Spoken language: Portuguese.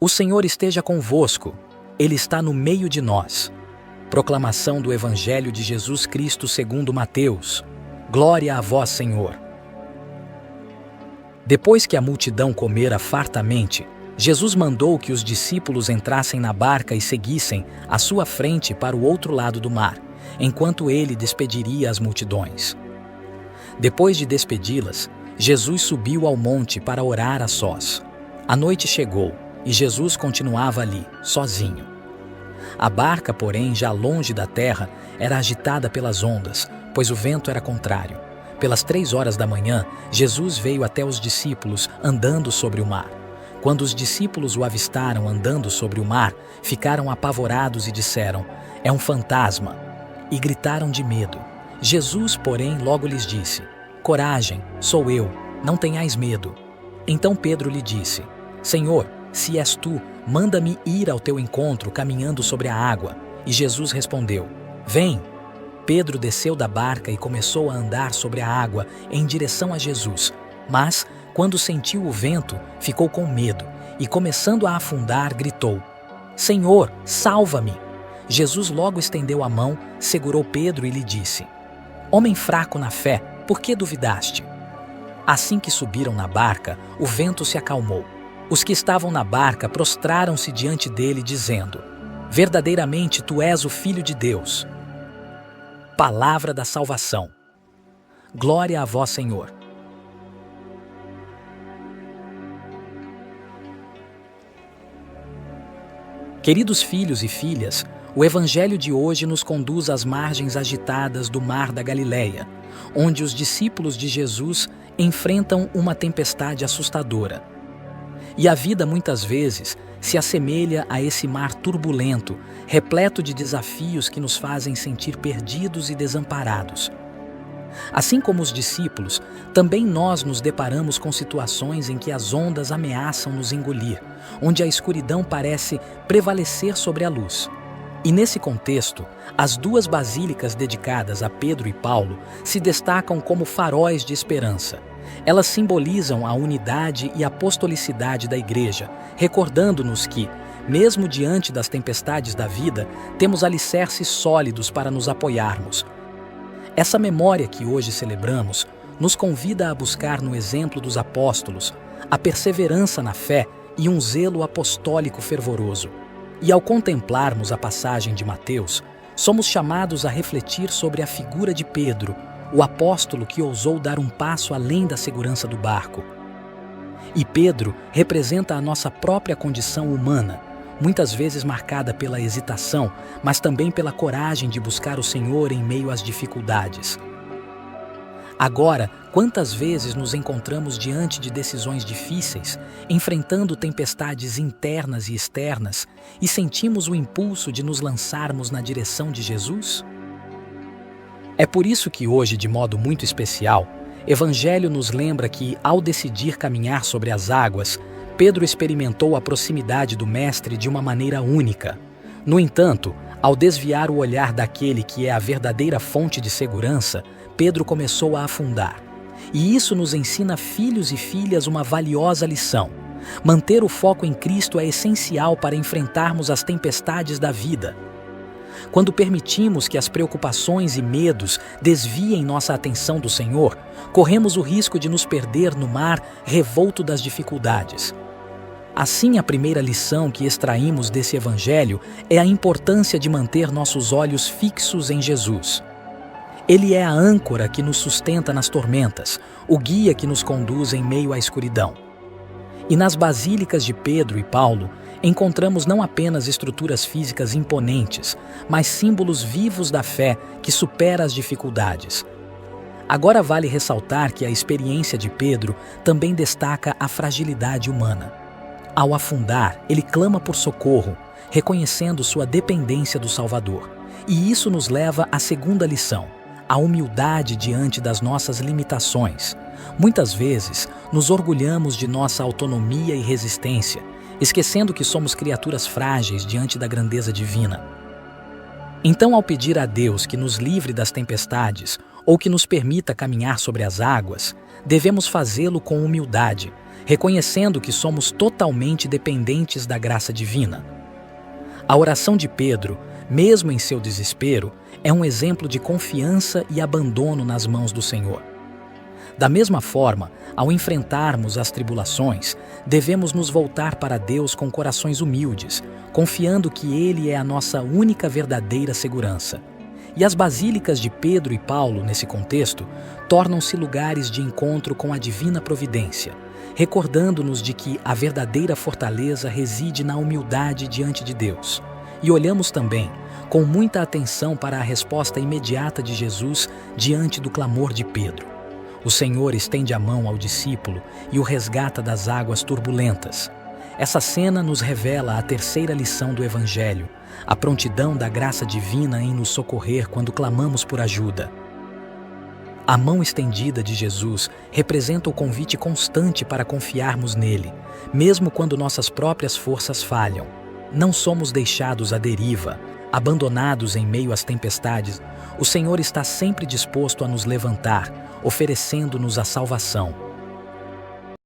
O Senhor esteja convosco, Ele está no meio de nós. Proclamação do Evangelho de Jesus Cristo segundo Mateus. Glória a vós, Senhor. Depois que a multidão comera fartamente, Jesus mandou que os discípulos entrassem na barca e seguissem à sua frente para o outro lado do mar, enquanto ele despediria as multidões. Depois de despedi-las, Jesus subiu ao monte para orar a sós. A noite chegou e Jesus continuava ali, sozinho. A barca, porém, já longe da terra, era agitada pelas ondas, pois o vento era contrário. Pelas 3 horas da manhã, Jesus veio até os discípulos andando sobre o mar. Quando os discípulos o avistaram andando sobre o mar, ficaram apavorados e disseram: "É um fantasma!" E gritaram de medo. Jesus, porém, logo lhes disse: "Coragem, sou eu, não tenhais medo." Então Pedro lhe disse: "Senhor, se és tu, manda-me ir ao teu encontro caminhando sobre a água." E Jesus respondeu: "Vem." Pedro desceu da barca e começou a andar sobre a água em direção a Jesus. Mas, quando sentiu o vento, ficou com medo e, começando a afundar, gritou: "Senhor, salva-me!" Jesus logo estendeu a mão, segurou Pedro e lhe disse: "Homem fraco na fé, por que duvidaste?" Assim que subiram na barca, o vento se acalmou. Os que estavam na barca prostraram-se diante dele, dizendo: "Verdadeiramente tu és o Filho de Deus." Palavra da salvação. Glória a vós, Senhor. Queridos filhos e filhas, o Evangelho de hoje nos conduz às margens agitadas do Mar da Galileia, onde os discípulos de Jesus enfrentam uma tempestade assustadora. E a vida muitas vezes se assemelha a esse mar turbulento, repleto de desafios que nos fazem sentir perdidos e desamparados. Assim como os discípulos, também nós nos deparamos com situações em que as ondas ameaçam nos engolir, onde a escuridão parece prevalecer sobre a luz. E nesse contexto, as 2 basílicas dedicadas a Pedro e Paulo se destacam como faróis de esperança. Elas simbolizam a unidade e apostolicidade da Igreja, recordando-nos que, mesmo diante das tempestades da vida, temos alicerces sólidos para nos apoiarmos. Essa memória que hoje celebramos nos convida a buscar no exemplo dos apóstolos a perseverança na fé e um zelo apostólico fervoroso. E ao contemplarmos a passagem de Mateus, somos chamados a refletir sobre a figura de Pedro, o apóstolo que ousou dar um passo além da segurança do barco. E Pedro representa a nossa própria condição humana, muitas vezes marcada pela hesitação, mas também pela coragem de buscar o Senhor em meio às dificuldades. Agora, quantas vezes nos encontramos diante de decisões difíceis, enfrentando tempestades internas e externas, e sentimos o impulso de nos lançarmos na direção de Jesus? É por isso que hoje, de modo muito especial, Evangelho nos lembra que, ao decidir caminhar sobre as águas, Pedro experimentou a proximidade do Mestre de uma maneira única. No entanto, ao desviar o olhar daquele que é a verdadeira fonte de segurança, Pedro começou a afundar. E isso nos ensina, filhos e filhas, uma valiosa lição. Manter o foco em Cristo é essencial para enfrentarmos as tempestades da vida. Quando permitimos que as preocupações e medos desviem nossa atenção do Senhor, corremos o risco de nos perder no mar revolto das dificuldades. Assim, a primeira lição que extraímos desse Evangelho é a importância de manter nossos olhos fixos em Jesus. Ele é a âncora que nos sustenta nas tormentas, o guia que nos conduz em meio à escuridão. E nas basílicas de Pedro e Paulo, encontramos não apenas estruturas físicas imponentes, mas símbolos vivos da fé que supera as dificuldades. Agora vale ressaltar que a experiência de Pedro também destaca a fragilidade humana. Ao afundar, ele clama por socorro, reconhecendo sua dependência do Salvador. E isso nos leva à segunda lição, a humildade diante das nossas limitações. Muitas vezes, nos orgulhamos de nossa autonomia e resistência, esquecendo que somos criaturas frágeis diante da grandeza divina. Então, ao pedir a Deus que nos livre das tempestades, ou que nos permita caminhar sobre as águas, devemos fazê-lo com humildade, reconhecendo que somos totalmente dependentes da graça divina. A oração de Pedro, mesmo em seu desespero, é um exemplo de confiança e abandono nas mãos do Senhor. Da mesma forma, ao enfrentarmos as tribulações, devemos nos voltar para Deus com corações humildes, confiando que Ele é a nossa única verdadeira segurança. E as basílicas de Pedro e Paulo, nesse contexto, tornam-se lugares de encontro com a divina providência, recordando-nos de que a verdadeira fortaleza reside na humildade diante de Deus. E olhamos também com muita atenção para a resposta imediata de Jesus diante do clamor de Pedro. O Senhor estende a mão ao discípulo e o resgata das águas turbulentas. Essa cena nos revela a terceira lição do Evangelho, a prontidão da graça divina em nos socorrer quando clamamos por ajuda. A mão estendida de Jesus representa o convite constante para confiarmos nele, mesmo quando nossas próprias forças falham. Não somos deixados à deriva, abandonados em meio às tempestades. O Senhor está sempre disposto a nos levantar, oferecendo-nos a salvação.